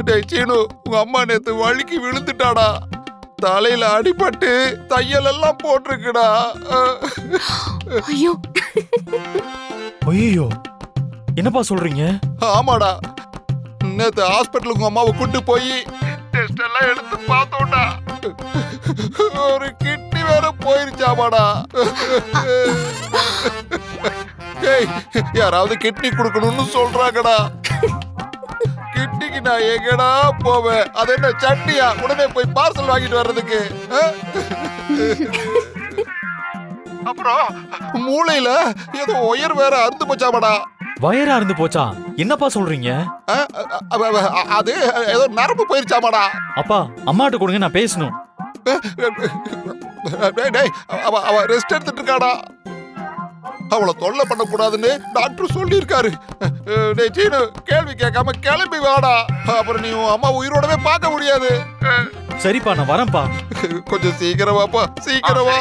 டேய் சீனு, உங்க அம்மா நேத்து வழுக்கி விழுந்துட்டாடா. தலையில அடிபட்டு தையல் எல்லாம் போட்டிருக்குடா. ஐயோ ஐயோ, என்னப்பா சொல்றீங்க? ஆமாடா, நேத்து ஹாஸ்பிட்டலுக்கு உங்க அம்மாவை கூட்டு போய் டெஸ்ட் எல்லாம் எடுத்து பார்த்தோம்டா. ஒரு கிட்னி வேற போயிருச்சாமாடா. ஏய், யாராவது கிட்னி கொடுக்கணும்னு சொல்றாங்கடா. கிட்னிக்கு நான் எங்கடா போவேன்? அது என்ன சட்னியா? உடனே போய் பார்சல் வாங்கிட்டு வர்றதுக்கு. அப்புறம் மூளையில ஏதோ ஒயர் வேற அறுந்து போச்சாமாடா. வயரா இருந்து போச்சா? என்னப்பா சொல்றீங்க? அது ஏதோ நரம்பு போயிருச்சாமாடா. அப்பா, அம்மாட்ட கொடுங்க, நான் பேசணும். டேய், அவ ரெஸ்ட் எடுத்துட்டு இருக்காடா. அவளை தொல்லை பண்ணக்கூடாதுன்னு டாக்டர் சொல்லியிருக்காரு. டேய் சீனு, கேள்வி கேட்காம கிளம்பி வாடா. அப்புறம் நீ உன் அம்மா உயிரோடவே பார்க்க முடியாது. சரிப்பா, நான் வரேன்ப்பா. கொஞ்சம் சீக்கிரம் வாப்பா, சீக்கிரம் வா.